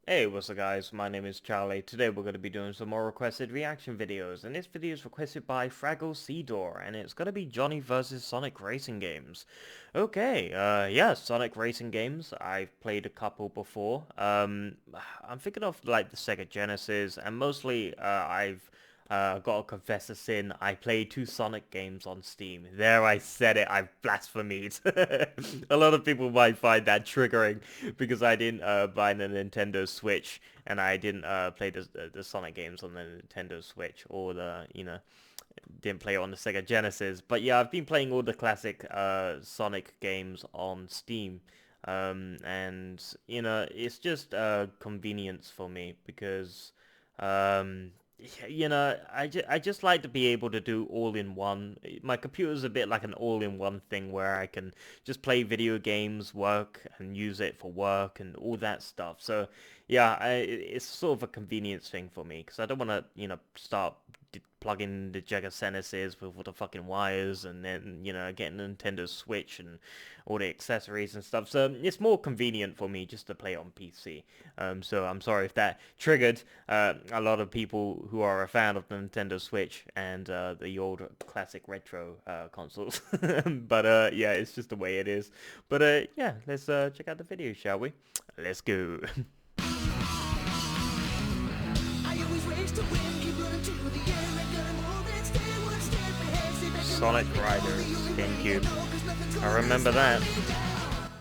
Hey, what's up guys, my name is Charlie. Today we're going to be doing some more requested reaction videos, and this video is requested by Fraggle Seedor, and it's going to be Johnny versus Sonic Racing Games. Okay, yeah, Sonic Racing Games, I've played a couple before. I'm thinking of like the Sega Genesis, and mostly I've got to confess a sin. I played two Sonic games on Steam. There, I said it. I've blasphemed. A lot of people might find that triggering because I didn't buy the Nintendo Switch and I didn't play the Sonic games on the Nintendo Switch or didn't play it on the Sega Genesis. But yeah, I've been playing all the classic Sonic games on Steam. And it's just convenience for me because um, I just like to be able to do all-in-one. My computer's a bit like an all-in-one thing where I can just play video games, work, and use it for work and all that stuff. So yeah, it's sort of a convenience thing for me because I don't want to, start plugging the Jega Genesis with all the fucking wires and then, getting a Nintendo Switch and all the accessories and stuff. So it's more convenient for me just to play on PC. So I'm sorry if that triggered a lot of people who are a fan of the Nintendo Switch and the old classic retro consoles. But yeah, it's just the way it is. But yeah, let's check out the video, shall we? Let's go. Sonic Riders GameCube. I remember that.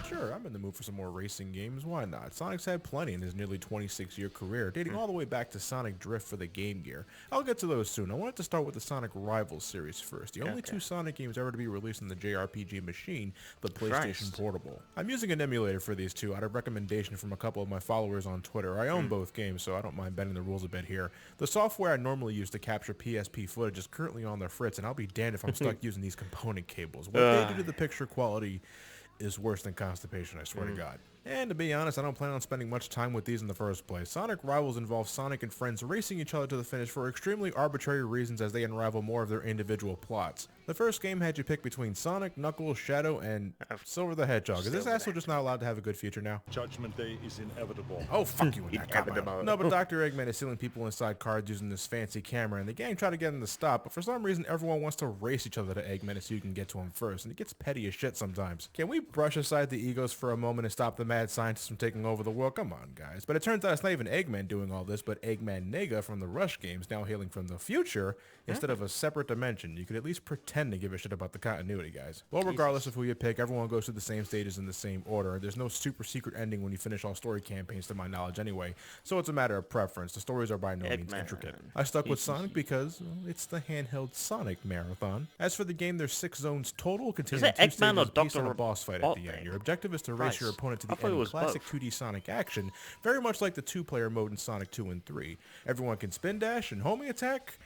Sure, I'm in the mood for some more racing games. Why not? Sonic's had plenty in his nearly 26-year career, dating all the way back to Sonic Drift for the Game Gear. I'll get to those soon. I wanted to start with the Sonic Rivals series first, the only Okay. two Sonic games ever to be released on the JRPG machine, the PlayStation Christ. Portable. I'm using an emulator for these two out of recommendation from a couple of my followers on Twitter. I own Mm. both games, so I don't mind bending the rules a bit here. The software I normally use to capture PSP footage is currently on their fritz, and I'll be damned if I'm stuck using these component cables. What they do to the picture quality is worse than constipation, I swear to Mm. God. And to be honest, I don't plan on spending much time with these in the first place. Sonic Rivals involves Sonic and friends racing each other to the finish for extremely arbitrary reasons as they unravel more of their individual plots. The first game had you pick between Sonic, Knuckles, Shadow, and Silver the Hedgehog. Is this Silver asshole just not allowed to have a good future now? Judgment Day is inevitable. Oh, fuck you in that cop out. Inevitable. No, but Dr. Eggman is stealing people inside cars using this fancy camera, and the gang try to get him to stop, but for some reason everyone wants to race each other to Eggman so you can get to him first, and it gets petty as shit sometimes. Can we brush aside the egos for a moment and stop the mad scientists from taking over the world? Come on, guys. But it turns out it's not even Eggman doing all this, but Eggman Nega from the Rush games, now hailing from the future, instead of a separate dimension. You could at least pretend to give a shit about the continuity, guys. Well, regardless of who you pick, everyone goes through the same stages in the same order. There's no super secret ending when you finish all story campaigns, to my knowledge anyway, so it's a matter of preference. The stories are by no means Eggman. intricate. I stuck with Sonic because it's the handheld Sonic marathon. As for the game, there's 6 zones total, containing it 2 Eggman or stages based on Dr. a boss fight at the end. Your objective is to race your Christ. opponent to I the thought it end in was classic both. 2D Sonic action, very much like the 2-player mode in Sonic 2 and 3. Everyone can spin dash and homing attack,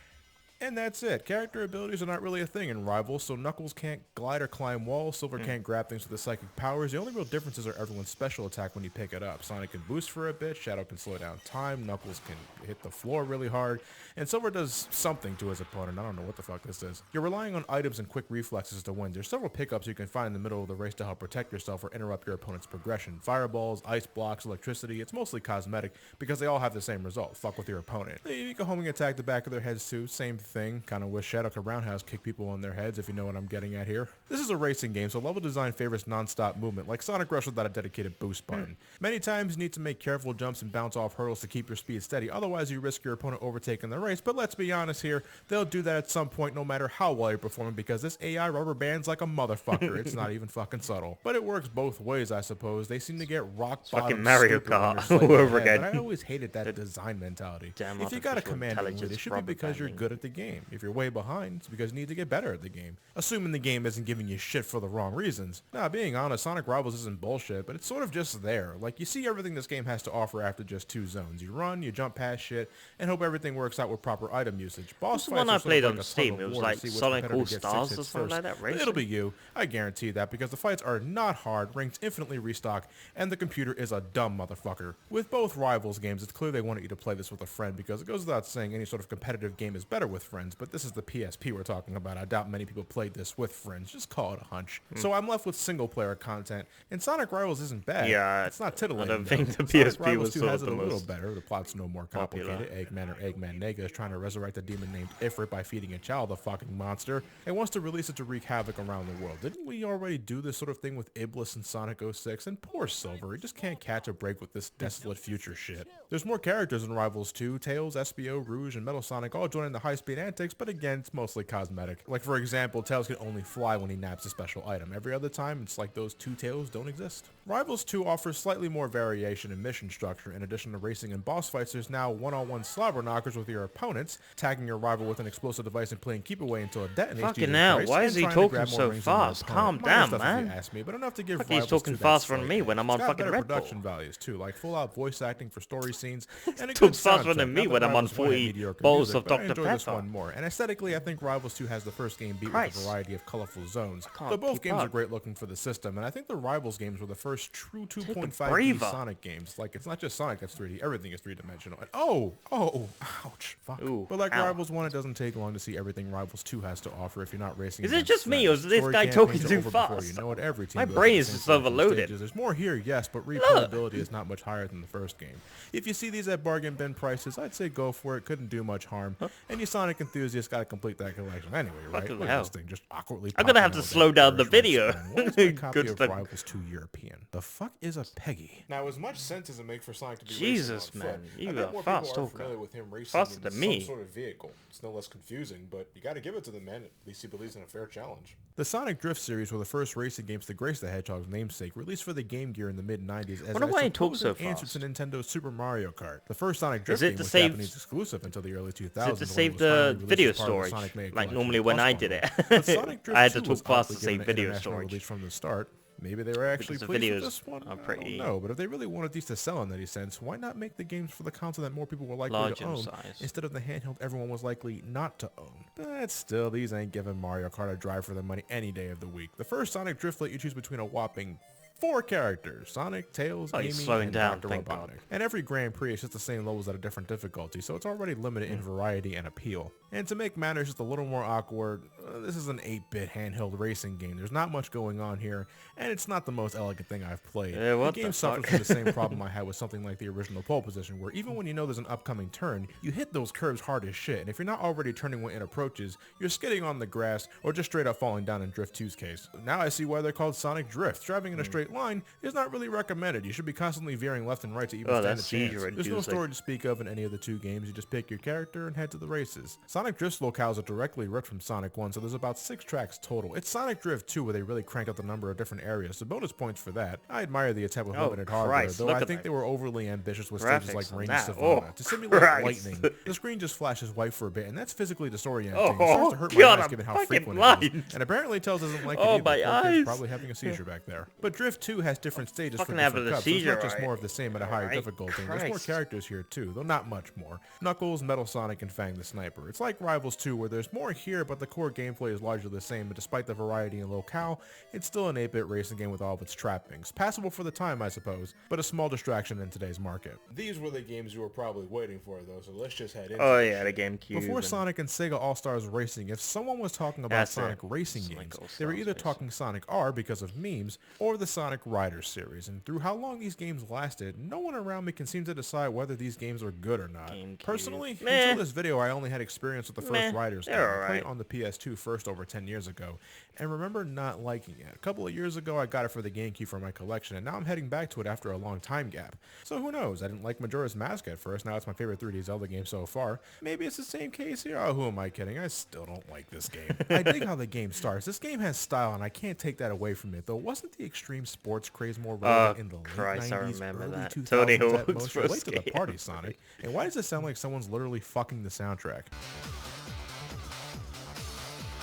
and that's it. Character abilities are not really a thing in Rivals, so Knuckles can't glide or climb walls, Silver can't grab things with his psychic powers. The only real differences are everyone's special attack when you pick it up. Sonic can boost for a bit, Shadow can slow down time, Knuckles can hit the floor really hard, and Silver does something to his opponent. I don't know what the fuck this is. You're relying on items and quick reflexes to win. There's several pickups you can find in the middle of the race to help protect yourself or interrupt your opponent's progression. Fireballs, ice blocks, electricity. It's mostly cosmetic because they all have the same result. Fuck with your opponent. You can homing attack the back of their heads too. Same thing. Kind of wish Shadow could roundhouse kick people on their heads, if you know what I'm getting at here. This is a racing game, so level design favors non-stop movement, like Sonic Rush without a dedicated boost button. Many times you need to make careful jumps and bounce off hurdles to keep your speed steady, otherwise you risk your opponent overtaking the race, but let's be honest here, they'll do that at some point no matter how well you're performing because this AI rubber bands like a motherfucker. It's not even fucking subtle. But it works both ways, I suppose. They seem to get rock bottom fucking Mario stupid when Kart you're slightly all over ahead, again. but I always hated that design mentality. Damn If you got a artificial commanding lead, it intelligence should be rubber because you're banding. good at the game. If you're way behind, it's because you need to get better at the game. Assuming the game isn't giving you shit for the wrong reasons. Nah, being honest, Sonic Rivals isn't bullshit, but it's sort of just there. Like, you see everything this game has to offer after just 2 zones. You run, you jump past shit, and hope everything works out with proper item usage. Boss the fights one are I sort played of on like a Steam. tug It of was war like to see which Sonic competitor gets 6 All-Stars or hits something like first. that, It'll racing? be you. I guarantee that, because the fights are not hard, ranked infinitely restocked, and the computer is a dumb motherfucker. With both Rivals games, it's clear they wanted you to play this with a friend, because it goes without saying any sort of competitive game is better with friends, but this is the PSP we're talking about. I doubt many people played this with friends. Just call it a hunch. So I'm left with single-player content, and Sonic Rivals isn't bad. Yeah, it's not titillating. I don't think the Sonic PSP Rivals was 2 sort has of it the a little most better. The plot's no more complicated. Eggman or Eggman Nega is trying to resurrect a demon named Ifrit by feeding a child a fucking monster, and wants to release it to wreak havoc around the world. Didn't we already do this sort of thing with Iblis and Sonic 06? And poor Silver, he just can't catch a break with this desolate future shit. There's more characters in Rivals 2, Tails, Espio, Rouge, and Metal Sonic all joining the high-speed antics, but again, it's mostly cosmetic. Like for example, Tails can only fly when he naps a special item. Every other time, it's like those two Tails don't exist. Rivals 2 offers slightly more variation in mission structure. In addition to racing and boss fights, there's now one-on-one slobber knockers with your opponents, tagging your rival with an explosive device and playing keep away until it detonates. Fucking hell, why is he talking so fast? Calm down, man. Ask me, but enough to give He's talking faster than me when I'm on fucking Red Bull. Production values too, like full-out voice acting for story scenes, and a Talks good faster soundtrack. than me Not when that I'm on Rivals 1 had 40 mediocre bowls music, of but I Dr. enjoy this Pepper. one more. And aesthetically, I think Rivals 2 has the first game beat with Christ. a variety of colorful zones. Can't Though both keep games are up. great looking for the system, and I think the Rivals games were the first true 2.5D breather. Sonic games. Like, it's not just Sonic that's 3D, everything is three-dimensional. And ouch, fuck. Ooh, But like ow. Rivals 1, it doesn't take long to see everything Rivals 2 has to offer if you're not racing. Is it against just me, or is friends. this Story guy campaigns talking are too over before fast? You know it. Every team My goes brain through is the same just physical overloaded. stages. There's more here, yes, but replayability is not much higher than the first game. If you see these at bargain bin prices, I'd say go for it. Couldn't do much harm. And you Sonic enthusiasts gotta complete that collection anyway, right? Fucking Look at hell. this thing just awkwardly. I'm gonna have popping to out slow that down the first video. screen. Why is my copy Good of stuff. Rivals 2 European? The fuck is a Peggy? Now, as much sense as it makes for Sonic to be Jesus, racing on man, foot, you I got bet more fast people are talker. familiar with him racing Faster in than some me. sort of vehicle. It's no less confusing, but you gotta give it to the man. At least he believes in a fair challenge. The Sonic Drift series were the first racing games to grace the Hedgehog's namesake, released for the Game Gear in the mid-90s as Wonder a why he talks supposed so answer fast. to Nintendo's Super Mario Kart. The first Sonic Drift it game to was save- Japanese exclusive until the early 2000s. Is it to when save was finally the released video as part of the storage? Sonic Mega Like Collection normally when Plus I bundle. did it. But Sonic Drift I had to 2 was talk fast to oddly save given an video international storage. release from the start. Maybe they were actually Because the pleased with videos this one. are I don't pretty know, but if they really wanted these to sell in any sense, why not make the games for the console that more people were likely Large to in own size. instead of the handheld everyone was likely not to own? But still, these ain't giving Mario Kart a drive for the money any day of the week. The first Sonic Drift let you choose between a whopping 4 characters: Sonic, Tails, Oh, Amy, he's slowing and down, Dr. thank Robotnik. God. And every Grand Prix is just the same levels at a different difficulty, so it's already limited in variety and appeal. And to make matters just a little more awkward, this is an 8-bit handheld racing game. There's not much going on here, and it's not the most elegant thing I've played. What the game the suffers fuck? from the same problem I had with something like the original Pole Position, where even when you know there's an upcoming turn, you hit those curves hard as shit, and if you're not already turning when it approaches, you're skidding on the grass, or just straight up falling down in Drift 2's case. Now I see why they're called Sonic Drift. Driving in a straight line is not really recommended. You should be constantly veering left and right to even Oh, stand a that's chance. seizure There's no inducing. story to speak of in any of the 2 games. You just pick your character and head to the races. Sonic Drift's locales are directly ripped from Sonic 1, so there's about 6 tracks total. It's Sonic Drift 2 where they really cranked up the number of different areas, so bonus points for that. I admire the attempt with Oh, limited hardware, Christ, though look I at think that. they were overly ambitious with Graphics stages like on Rainy that. Savannah. Oh, To simulate Christ. lightning, the screen just flashes white for a bit, and that's physically disorienting. Oh, it starts to hurt my God, eyes I'm given how fucking frequent it blind. is. And apparently Tails doesn't like Oh, it either. my Poor kid's eyes. probably having a seizure back there. But Drift 2 has different stages for fucking different having a cups, so it's seizure, not just alright. more of the same at a higher Alright, difficulty. There's more Christ. characters here too, though not much more. Knuckles, Metal Sonic, and Fang the Sniper. It's like Rivals 2 where there's more here, but the core gameplay is largely the same, and despite the variety and locale, it's still an 8-bit racing game with all of its trappings. Passable for the time, I suppose, but a small distraction in today's market. These were the games you were probably waiting for, though, so let's just head into Oh this yeah, the shit. GameCube. Before and- Sonic and Sega All-Stars Racing, if someone was talking about That's it. Sonic racing Sonic games, All-Stars they were either Racing. talking Sonic R because of memes, or the Sonic Riders series. And through how long these games lasted, no one around me can seem to decide whether these games are good or not. GameCube. Personally, Meh. until this video, I only had experience with the first Meh. Riders game. They're I played alright. it on the PS2 first over 10 years ago, and remember not liking it. A couple of years ago, I got it for the GameCube for my collection, and now I'm heading back to it after a long time gap. So who knows? I didn't like Majora's Mask at first, now it's my favorite 3D Zelda game so far. Maybe it's the same case here. Oh, who am I kidding? I still don't like this game. I dig how the game starts. This game has style, and I can't take that away from it, though. Wasn't the extreme sports craze more relevant in the late Christ, I 90s, remember early that. 2000s Tony at Hawk's most? Pro Relate to the Skater. party, Sonic. And why does it sound like someone's literally fucking the soundtrack?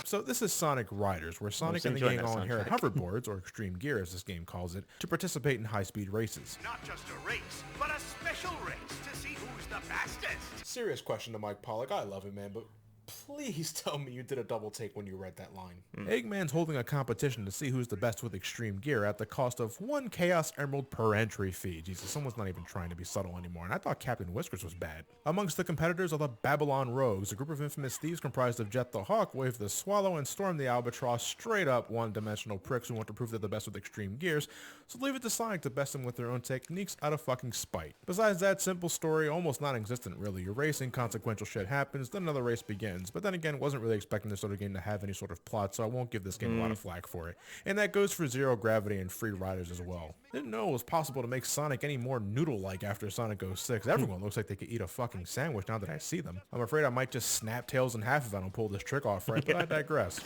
So this is Sonic Riders, where Sonic and the enjoying gang that all inherit soundtrack. hoverboards, or extreme gear as this game calls it, to participate in high-speed races. Not just a race, but a special race to see who's the fastest. Serious question to Mike Pollock. I love him, man, but Please tell me you did a double take when you read that line. Eggman's holding a competition to see who's the best with extreme gear at the cost of 1 Chaos Emerald per entry fee. Jesus, someone's not even trying to be subtle anymore, and I thought Captain Whiskers was bad. Amongst the competitors are the Babylon Rogues, a group of infamous thieves comprised of Jet the Hawk, Wave the Swallow, and Storm the Albatross, straight up one-dimensional pricks who want to prove they're the best with extreme gears, so leave it to Sonic to best them with their own techniques out of fucking spite. Besides that simple story, almost non-existent really. You're racing, consequential shit happens, then another race begins. But then again, wasn't really expecting this sort of game to have any sort of plot, so I won't give this game a lot of flack for it. And that goes for Zero Gravity and Free Riders as well. Didn't know it was possible to make Sonic any more noodle-like after Sonic 06. Everyone looks like they could eat a fucking sandwich now that I see them. I'm afraid I might just snap Tails in half if I don't pull this trick off right, but I digress.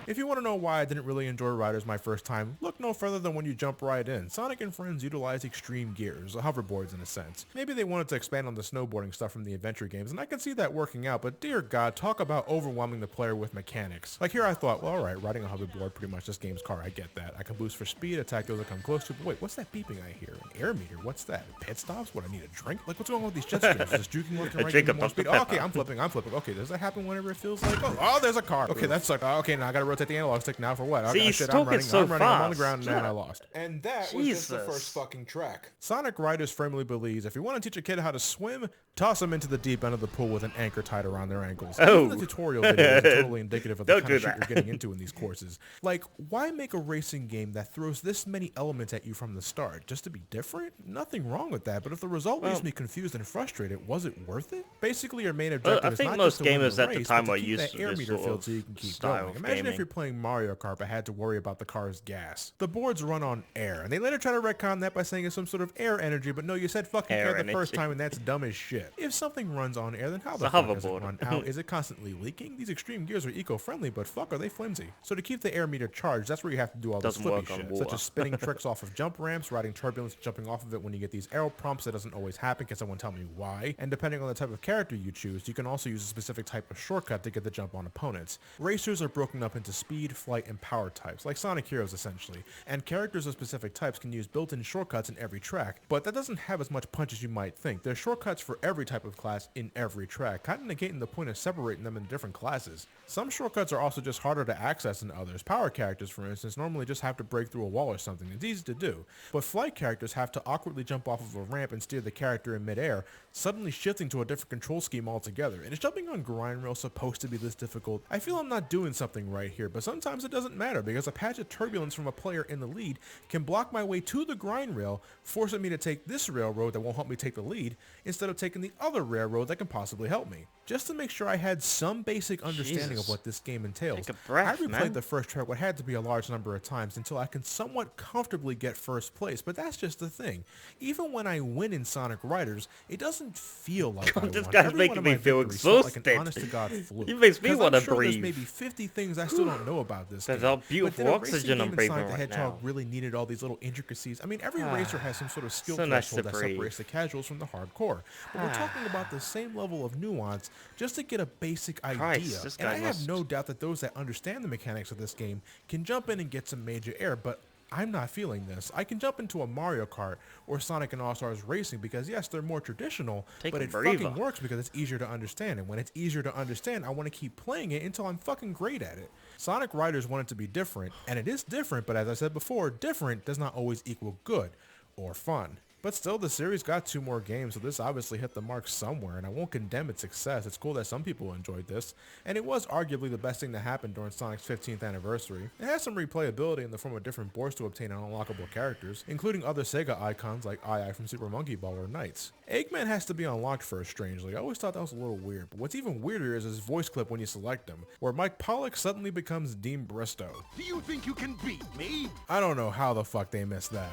If you want to know why I didn't really enjoy Riders my first time, look no further than when you jump right in. Sonic and friends utilize extreme gears, hoverboards in a sense. Maybe they wanted to expand on the snowboarding stuff from the adventure games, and I can see that working out, but dear god, talk about overwhelming the player with mechanics. Like here I thought, well alright, riding a hoverboard, pretty much this game's car, I get that. I can boost for speed, attack those I come close to, but wait, what's that beeping I hear? An air meter, what's that? Pit stops? What, I need a drink? Like what's going on with these jet skis? Is juking left and right, giving more speed? Oh, okay, I'm flipping. Okay, does that happen whenever it feels like, oh there's a car. Okay, that sucked. Okay, now I gotta rotate the analog stick now for what? See, you shit, took I'm running, it so I'm on the fast. ground and I lost. And that was just the Jesus. first fucking track. Sonic Riders firmly believes if you want to teach a kid how to swim, toss them into the deep end of the pool with an anchor tied around their ankles. Oh. Even the tutorial video is totally indicative of the Don't kind of do shit that. you're getting into in these courses. Like, why make a racing game that throws this many elements at you from the start? Just to be different? Nothing wrong with that, but if the result leaves me confused and frustrated, was it worth it? Basically, your main objective I is think not most just to win gamers the at the race, time but were to keep used that to air this meter sort filled of so you can keep style going. of Imagine if gaming. you're playing Mario Kart but had to worry about the car's gas. The boards run on air, and they later try to retcon that by saying it's some sort of air energy, but no, you said fucking Air air the first energy. time, and that's dumb as shit. If something runs on air, then how It's the a fuck does it hoverboard. run out? Is it constantly leaking? These extreme gears are eco-friendly, but fuck, are they flimsy? So to keep the air meter charged, that's where you have to do all this Doesn't flippy work on shit, such water. as spinning tricks off of jump ramps, riding turbulence, jumping off of it when you get these arrow prompts. That doesn't always happen. Can someone tell me why? And depending on the type of character you choose, you can also use a specific type of shortcut to get the jump on opponents. Racers are broken up into speed, flight, and power types, like Sonic Heroes essentially, and characters of specific types can use built-in shortcuts in every track, but that doesn't have as much punch as you might think. There's shortcuts for every type of class in every track, kind of negating the point of separating them into different classes. Some shortcuts are also just harder to access than others. Power characters, for instance, normally just have to break through a wall or something. It's easy to do, but flight characters have to awkwardly jump off of a ramp and steer the character in midair, suddenly shifting to a different control scheme altogether. And is jumping on grind rail supposed to be this difficult? I feel I'm not doing something right here, but sometimes it doesn't matter because a patch of turbulence from a player in the lead can block my way to the grind rail, forcing me to take this railroad that won't help me take the lead instead of taking the other railroad that can possibly help me. Just to make sure I had some basic understanding Jesus. of what this game entails. Take a breath, I replayed man. the first track what had to be a large number of times until I can somewhat comfortably get first place, but that's just the thing. Even when I win in Sonic Riders, it doesn't feel like I This won. guy's Every making one of me my feel victories felt like an exhausted. honest-to-God fluke. He makes me 'Cause wanna I'm sure breathe. There's maybe 50 things I still don't know about this There's game. all But beautiful did a racing oxygen game I'm in breathing Sonic the right Hedgehog now. really needed all these little intricacies? I mean, every racer has some sort of skill So nice threshold to that breathe. separates the casuals from the hardcore. But we're talking about the same level of nuance just to get a basic idea. Christ, this And guy I have must- no doubt that those that understand the mechanics of this game can jump in and get some major air, but I'm not feeling this. I can jump into a Mario Kart or Sonic and All-Stars Racing because yes, they're more traditional, Take but a it breather. fucking works because it's easier to understand. And when it's easier to understand, I want to keep playing it until I'm fucking great at it. Sonic Riders want it to be different, and it is different, but as I said before, different does not always equal good or fun. But still, the series got 2 more games, so this obviously hit the mark somewhere, and I won't condemn its success. It's cool that some people enjoyed this, and it was arguably the best thing to happen during Sonic's 15th anniversary. It has some replayability in the form of different boards to obtain unlockable characters, including other Sega icons like Ai from Super Monkey Ball or Knights. Eggman has to be unlocked first, strangely. I always thought that was a little weird, but what's even weirder is his voice clip when you select him, where Mike Pollock suddenly becomes Dean Bristow. Do you think you can beat me? I don't know how the fuck they missed that.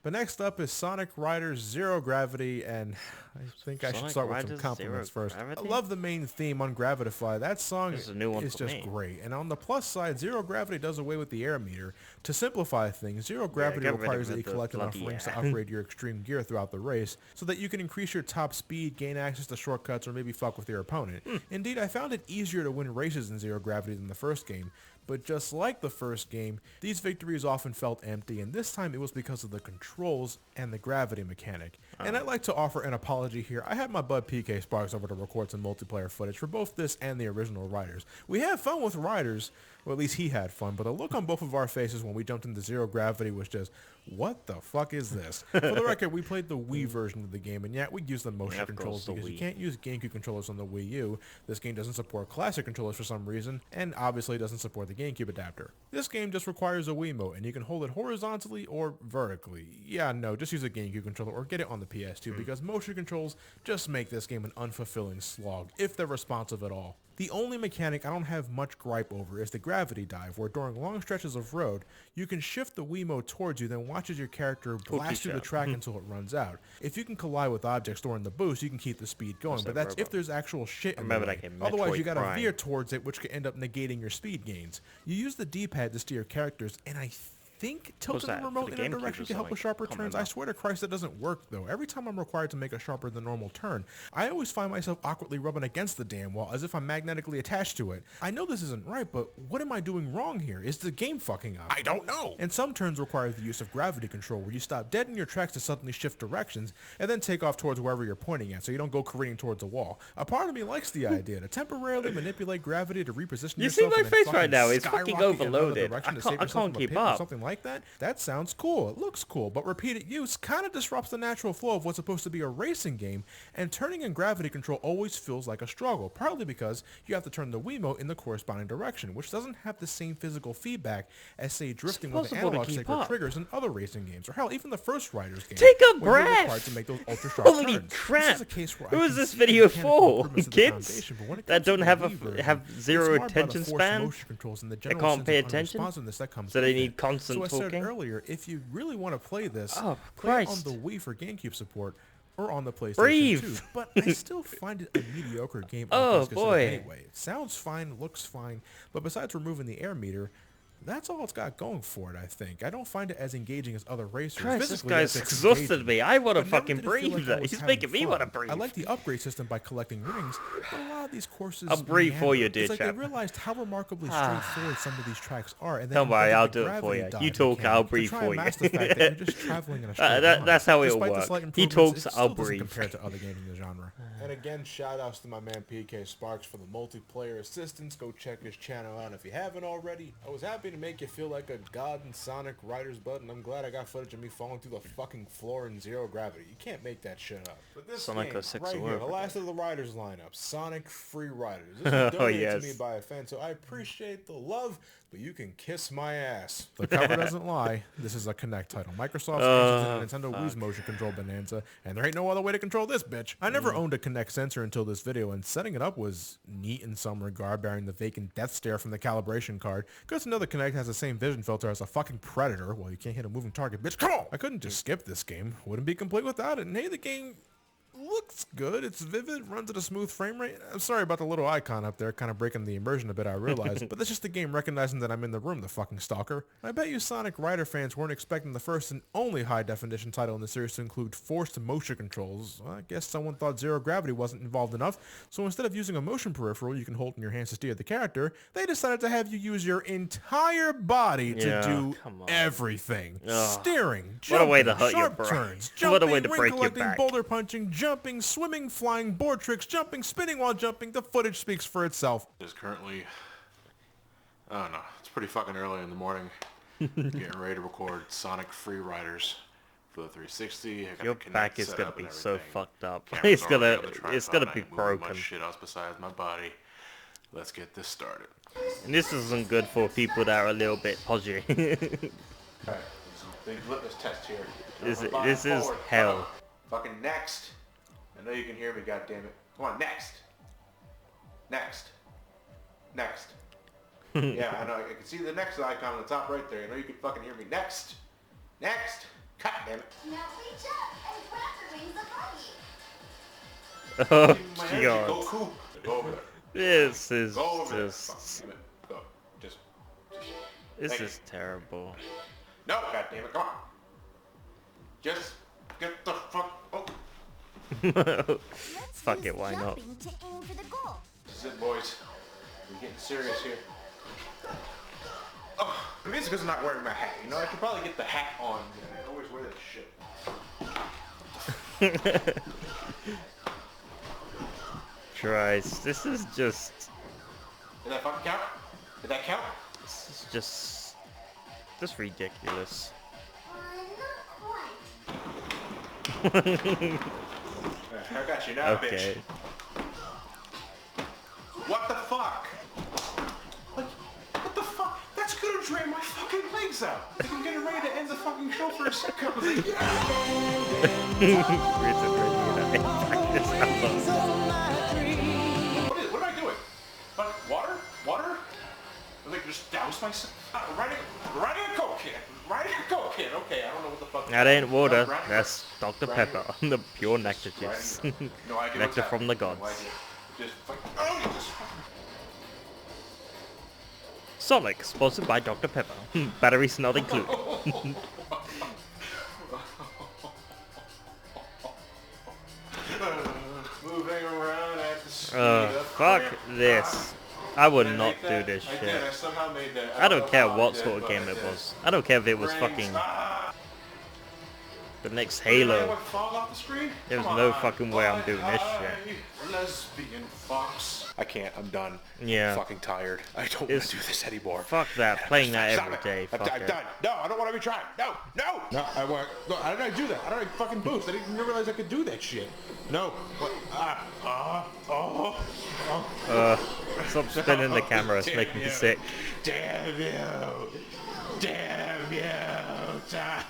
But next up is Sonic Riders Zero Gravity, and I think I should Sonic start with some Riders compliments Zero first. I Gravity? love the main theme on Gravitify. That song This is a new one is for just me. great. And on the plus side, Zero Gravity does away with the air meter. To simplify things, Zero Gravity get rid of requires that you the collect enough bloody rings to air. upgrade your extreme gear throughout the race so that you can increase your top speed, gain access to shortcuts, or maybe fuck with your opponent. Indeed, I found it easier to win races in Zero Gravity than the first game, But just like the first game, these victories often felt empty, and this time it was because of the controls and the gravity mechanic. And I'd like to offer an apology here. I had my bud PK Sparks over to record some multiplayer footage for both this and the original Riders. We had fun with Riders, well, at least he had fun, but the look on both of our faces when we jumped into Zero Gravity was just, what the fuck is this? For the record, we played the Wii version of the game, and yet we used the motion controls because you can't use GameCube controllers on the Wii U. This game doesn't support classic controllers for some reason, and obviously doesn't support the GameCube adapter. This game just requires a Wiimote, and you can hold it horizontally or vertically. Yeah, no, just use a GameCube controller or get it on the PS2 because motion controls just make this game an unfulfilling slog, if they're responsive at all. The only mechanic I don't have much gripe over is the gravity dive, where during long stretches of road, you can shift the Wiimote towards you, then watch as your character blast through the track until it runs out. If you can collide with objects during the boost, you can keep the speed going, but that's if there's actual shit in the way. Otherwise, you gotta veer towards it, which could end up negating your speed gains. You use the D-pad to steer characters, and I think tilting the remote in a direction can help with sharper turns. I swear to Christ that doesn't work though. Every time I'm required to make a sharper than normal turn, I always find myself awkwardly rubbing against the damn wall as if I'm magnetically attached to it. I know this isn't right, but what am I doing wrong here? Is the game fucking up? I don't know. And some turns require the use of gravity control, where you stop dead in your tracks to suddenly shift directions and then take off towards wherever you're pointing at, so you don't go careening towards a wall. A part of me likes the idea to temporarily manipulate gravity to reposition yourself. You see my face right now? It's fucking overloaded. I can't keep up. Something like that. That sounds cool. It looks cool, but repeated use kind of disrupts the natural flow of what's supposed to be a racing game, and turning in gravity control always feels like a struggle, partly because you have to turn the Wiimote in the corresponding direction, which doesn't have the same physical feedback as, say, drifting with the analog stick or triggers in other racing games, or hell, even the first Riders game. Take a breath! To make those ultra sharp Holy turns. crap! This is a case where Who is this video for? Kids that don't have zero attention span? They can't pay attention? So they need constant talking? talking? Earlier, if you really want to play this, Oh, play it Christ. on the Wii for GameCube support or on the PlayStation Breathe. 2. But I still find it a mediocre game. Oh, boy. Anyway, it sounds fine, looks fine, but besides removing the air meter, that's all it's got going for it, I think. I don't find it as engaging as other racers. Christ, this Physically, guy's it's exhausted engaging. me. I want to But never fucking did it feel breathe. like I was He's having making me fun. want to breathe. I like the upgrade system by collecting rings, but a lot of these courses I'll breathe for you, dear it's like chap. they realized how remarkably straightforward some of these tracks are, and then Don't worry, invented I'll the do it for gravity you. dive You talk, mechanic I'll to breathe try for and you. mask the fact that you're just traveling in a straight line. that's how it'll Despite the work. slight He improvements, talks, it I'll still doesn't breathe. compare to other games in the genre. And again, shout outs to my man PK Sparks for the multiplayer assistance. Go check his channel out if you haven't already. I was happy to make you feel like a god in Sonic Riders, bud, and I'm glad I got footage of me falling through the fucking floor in Zero Gravity. You can't make that shit up. But this Sonic game, 06 right will here, work. the last of the Riders lineup, Sonic Free Riders. This was donated yes. to me by a fan, so I appreciate the love, but you can kiss my ass. The cover doesn't lie. This is a Kinect title. Microsoft's answers in Nintendo Wii's motion control bonanza, and there ain't no other way to control this bitch. I never owned a Kinect sensor until this video, and setting it up was neat in some regard, bearing the vacant death stare from the calibration card. Good to know the Kinect has the same vision filter as a fucking Predator. Well, you can't hit a moving target, bitch. Come on! I couldn't just skip this game. Wouldn't be complete without it. And hey, the game looks good. It's vivid, runs at a smooth frame rate. I'm sorry about the little icon up there, kind of breaking the immersion a bit, I realize. But that's just the game recognizing that I'm in the room, the fucking stalker. I bet you Sonic Rider fans weren't expecting the first and only high-definition title in the series to include forced motion controls. Well, I guess someone thought Zero Gravity wasn't involved enough, so instead of using a motion peripheral you can hold in your hands to steer the character, they decided to have you use your entire body to do everything. Steering, jumping, What a way to hurt your sharp brain. turns, What a jumping, way to ring break your collecting, back. boulder punching, jumping, swimming, flying, board tricks, jumping, spinning while jumping. The footage speaks for itself. It's currently, I don't know, it's pretty fucking early in the morning. Getting ready to record Sonic Free Riders for the 360. I got Your the Kinect back is set gonna up be and so everything. fucked up. Camera's It's gonna, already on the it's tripod. gonna I be ain't moving broken. much shit else besides my body. Let's get this started. And this isn't good for people that are a little bit podgy. Alright, big litmus test here. This Turn my body is forward. hell. Come on. Fucking next. I know you can hear me, goddammit. Come on, next. Next. Next. Yeah, I know. I can see the next icon on the top right there. I know you can fucking hear me. Next. Next. God damn it. Now reach up and grab the rings above you. Oh Give me my energy, god. Goku. Go over there. This is Go over there. just, Fuck, damn it. Go. Just. this Thank is terrible. No, goddammit. Come on. Just get the fuck. Oh. Let's Fuck use it, why not? jumping to aim for the goal. This is it, boys. We're getting serious here. Maybe it's because I'm not wearing my hat. You know, I could probably get the hat on. I always wear that shit. Christ, this is just... Did that fucking count? Did that count? This is just ridiculous. Not quite. I got you now, Okay. bitch. What the fuck? What the fuck? That's gonna drain my fucking legs out. I think I'm getting ready to end the fucking show for a second. I was like, what am I doing? Water? Water? I'm like, just douse myself. Riding a Coke can. Riding a Coke can. Okay, I don't know what the fuck. That ain't water. Riding- That's Dr. riding- Pepper, the pure nectar juice. riding- No idea Nectar what's from the happening. gods. No idea. Just fucking. Oh, you just fucking. Sonic, sponsored by Dr. Pepper. Batteries not included. Moving around at the speed of Fuck cramp. this. I would Did I not make do that? this I did. shit. I somehow made that. I don't know care how I what did, sort of but game I it did. was. I don't care if it was Brain fucking stop. the next Did I Halo. what, fall off the screen? There's Come no on, fucking way I'm doing this hi, shit. Lesbian fox. I can't. I'm done. Yeah. Fucking tired. I don't want It's- to do this anymore. Fuck that. Playing that Stop every it. day. I'm Fuck it. done. No, I don't want to be trying. No, no. No, I want. No, I didn't do that. I don't fucking boost. I didn't realize I could do that shit. No. What? Stop spinning the camera. It's making me sick. Damn you. Damn you. Damn.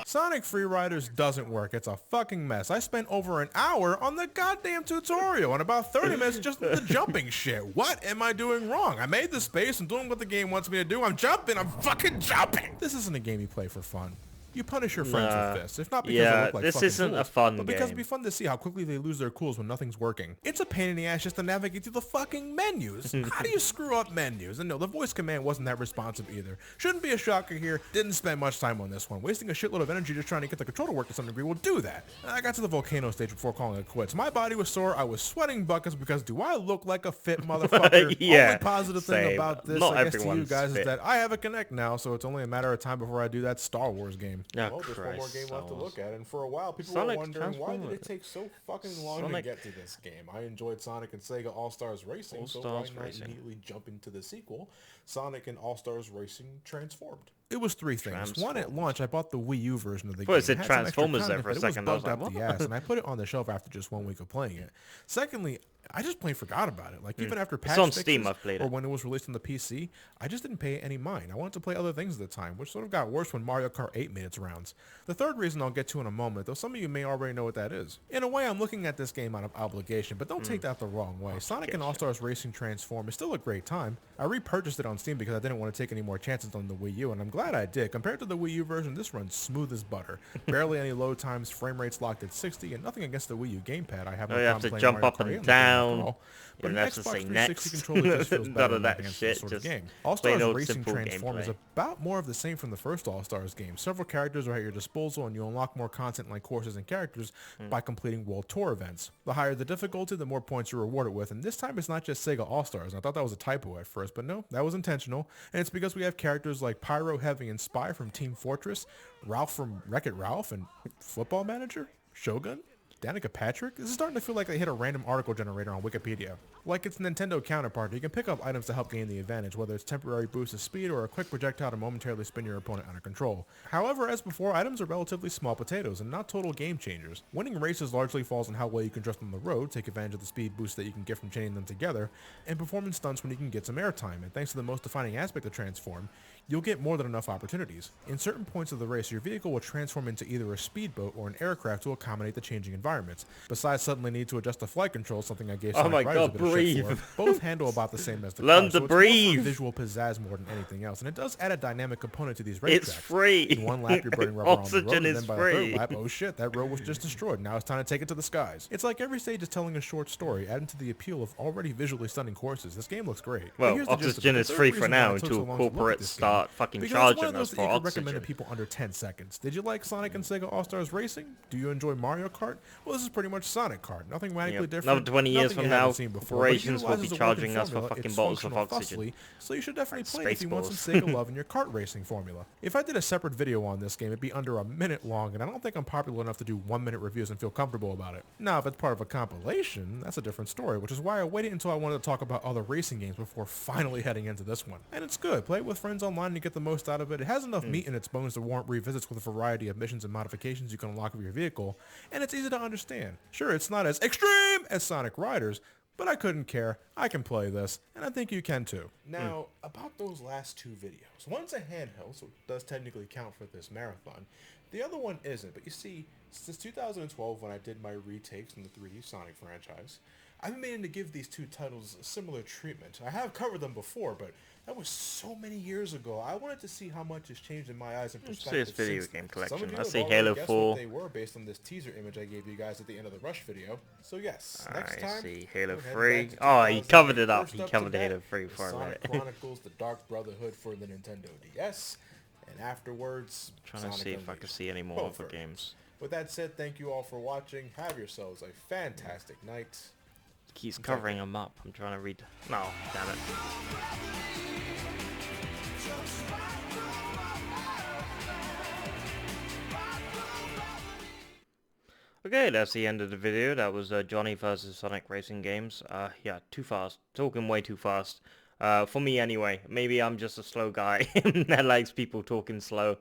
Sonic Free Riders doesn't work. It's a fucking mess. I spent over an hour on the goddamn tutorial and about 30 minutes just the jumping shit. What am I doing wrong? I made the space and doing what the game wants me to do. I'm jumping. I'm fucking jumping. This isn't a game you play for fun. You punish your friends Nah. with fists, if not because Yeah, they look like this fucking isn't a fools, fun but because it'd be game. fun to see how quickly they lose their cools when nothing's working. It's a pain in the ass just to navigate through the fucking menus. How do you screw up menus? And no, the voice command wasn't that responsive either. Shouldn't be a shocker here. Didn't spend much time on this one. Wasting a shitload of energy just trying to get the control to work to some degree will do that. I got to the volcano stage before calling it quits. My body was sore. I was sweating buckets because do I look like a fit motherfucker? Yeah, Only positive thing same. about this, Not I guess to you everyone's guys, fit. is that I have a Kinect now, so it's only a matter of time before I do that Star Wars game. Oh, Well, there's one more Christ, game left to Star Wars. look at, and for a while people Sonic were wondering why did Transformer. it take so fucking long Sonic- to get to this game. I enjoyed Sonic and Sega All-Stars Racing, so why All-Stars not Racing. immediately jump into the sequel, Sonic and All-Stars Racing Transformed? It was three things. One, at launch, I bought the Wii U version of the Thought game. it said had some extra Transformers there content, for a but it was second. I was bugged like, up the what? ass, and I put it on the shelf after just 1 week of playing it. Secondly, I just plain forgot about it. Like, even after patch on fixes, Steam, I've played or it. when it was released on the PC, I just didn't pay any mind. I wanted to play other things at the time, which sort of got worse when Mario Kart 8 made its rounds. The third reason I'll get to in a moment, though some of you may already know what that is. In a way, I'm looking at this game out of obligation, but don't take that the wrong way. Sonic and All-Stars Racing Transform is still a great time. I repurchased it on Steam because I didn't want to take any more chances on the Wii U, and I'm glad I did. Compared to the Wii U version, this runs smooth as butter. Barely any load times, frame rates locked at 60, and nothing against the Wii U gamepad. I have no Oh, you have problem to playing jump Mario up Kart and 8 on the game down. after all. But You an don't have to Xbox say 360 next. controller just feels None better of than that against shit, this sort of just game. plain All-Stars old Racing simple Transform is gameplay. about more of the same from the first All-Stars game. Several characters are at your disposal, and you unlock more content like courses and characters by completing World Tour events. The higher the difficulty, the more points you're rewarded with, and this time it's not just Sega All-Stars. I thought that was a typo at first, but no, that was intentional, and it's because we have characters like Pyro, Heavy, and Spy from Team Fortress, Ralph from Wreck-It Ralph, and Football Manager, Shogun, Danica Patrick? This is starting to feel like they hit a random article generator on Wikipedia. Like its Nintendo counterpart, you can pick up items to help gain the advantage, whether it's temporary boost of speed or a quick projectile to momentarily spin your opponent out of control. However, as before, items are relatively small potatoes and not total game changers. Winning races largely falls on how well you can drift on the road, take advantage of the speed boost that you can get from chaining them together, and performance stunts when you can get some airtime, and thanks to the most defining aspect of Transform, you'll get more than enough opportunities. In certain points of the race, your vehicle will transform into either a speedboat or an aircraft to accommodate the changing environments. Besides suddenly need to adjust the flight controls, something I gave Oh Sonic my Riders a God, bit of shit breathe. for, both handle about the same as the Learn car, to so it's more for breathe. visual pizzazz more than anything else, and it does add a dynamic component to these racetracks. It's free. In one lap, you're burning rubber on the road, Oxygen and is then by the free. third lap, oh shit, that road was just destroyed. Now it's time to take it to the skies. It's like every stage is telling a short story, adding to the appeal of already visually stunning courses. This game looks great. But Well, here's the gist of it. Oxygen The is third free for reason why now it took until so long to look at corporate this game was start fucking because it's one charging of those us that for you can recommend to oxygen. people under 10 seconds. Did you like Sonic and Sega All-Stars Racing? Do you enjoy Mario Kart? Well, this is pretty much Sonic Kart. Nothing radically Yep. different. Another 20 years nothing you from haven't now, seen before, but it corporations will be utilizes a working charging us for formula. fucking It's bottles of functional oxygen. fussily, so you should definitely Like play it if you want some Spaceballs. Sega love in your kart racing formula. If I did a separate video on this game, it'd be under a minute long, and I don't think I'm popular enough to do 1-minute reviews and feel comfortable about it. Now, if it's part of a compilation, that's a different story, which is why I waited until I wanted to talk about other racing games before finally heading into this one. And it's good. Play it with friends online to get the most out of it. It has enough meat in its bones to warrant revisits with a variety of missions and modifications you can unlock with your vehicle, and it's easy to understand. Sure, it's not as extreme as Sonic Riders, but I couldn't care. I can play this, and I think you can too. Now, about those last two videos. One's a handheld, so it does technically count for this marathon. The other one isn't, but you see, since 2012 when I did my retakes in the 3D Sonic franchise, I've been meaning to give these two titles a similar treatment. I have covered them before, but that was so many years ago. I wanted to see how much has changed in my eyes and Let's see perspective this video since game then. Some of collection. you I have see already Halo guessed 4. what they were based on this teaser image I gave you guys at the end of the Rush video. So yes, next I time, see Halo we're heading 3. back to Oh, he covered 2008. it up. First He up to covered bat Halo 3 is for a Sonic minute. Chronicles: The Dark Brotherhood for the Nintendo DS, and afterwards, Trying to Sonic see if I Unleashed. can see any more Both other are. games. With that said, thank you all for watching. Have yourselves a fantastic night. Keeps covering them up. I'm trying to read. No, damn it. Okay, that's the end of the video. That was Johnny versus Sonic Racing Games. Yeah, too fast. Talking way too fast. For me anyway. Maybe I'm just a slow guy that likes people talking slow.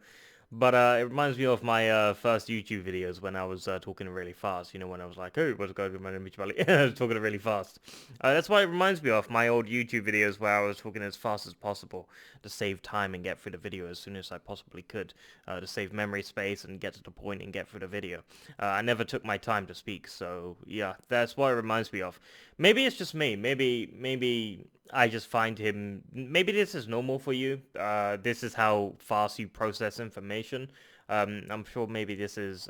But it reminds me of my first YouTube videos when I was talking really fast. You know, when I was like, hey, what's going on, my name is Charlie. I was talking really fast. That's what it reminds me of, my old YouTube videos where I was talking as fast as possible to save time and get through the video as soon as I possibly could. To save memory space and get to the point and get through the video. I never took my time to speak, so yeah, that's what it reminds me of. Maybe it's just me. Maybe I just find him... Maybe this is normal for you. This is how fast you process information. I'm sure maybe this is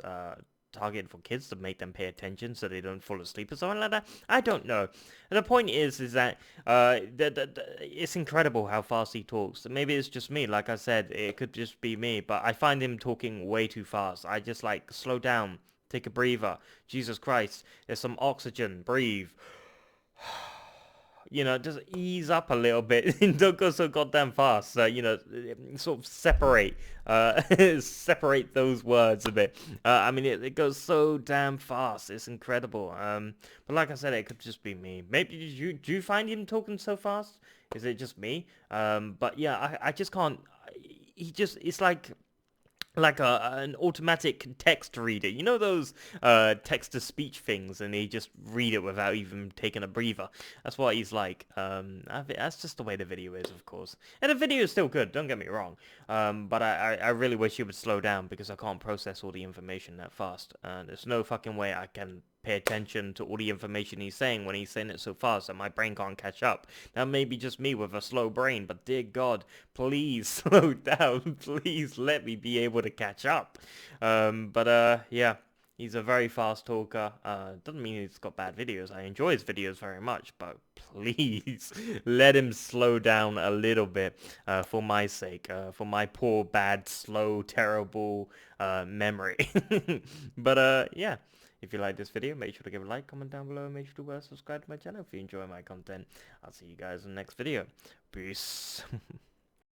targeted for kids to make them pay attention so they don't fall asleep or something like that. I don't know. And the point is that it's incredible how fast he talks. Maybe it's just me. Like I said, it could just be me. But I find him talking way too fast. I just like, slow down. Take a breather. Jesus Christ. There's some oxygen. Breathe. You know, just ease up a little bit. Don't go so goddamn fast. You know, sort of separate separate those words a bit. I mean, it goes so damn fast. It's incredible. But like I said, it could just be me. Maybe do you find him talking so fast? Is it just me? But yeah, I just can't. It's like an automatic text reader. You know those text-to-speech things, and he just read it without even taking a breather. That's what he's like. That's just the way the video is, of course. And the video is still good, don't get me wrong. But I really wish he would slow down, because I can't process all the information that fast. There's no fucking way I can pay attention to all the information he's saying when he's saying it so fast that my brain can't catch up. That may be just me with a slow brain, but dear God, please slow down. Please let me be able to catch up. Yeah, he's a very fast talker. Doesn't mean he's got bad videos. I enjoy his videos very much, but please let him slow down a little bit for my sake, for my poor, bad, slow, terrible memory. But yeah. If you like this video, make sure to give a like, comment down below, and make sure to subscribe to my channel if you enjoy my content. I'll see you guys in the next video. Peace.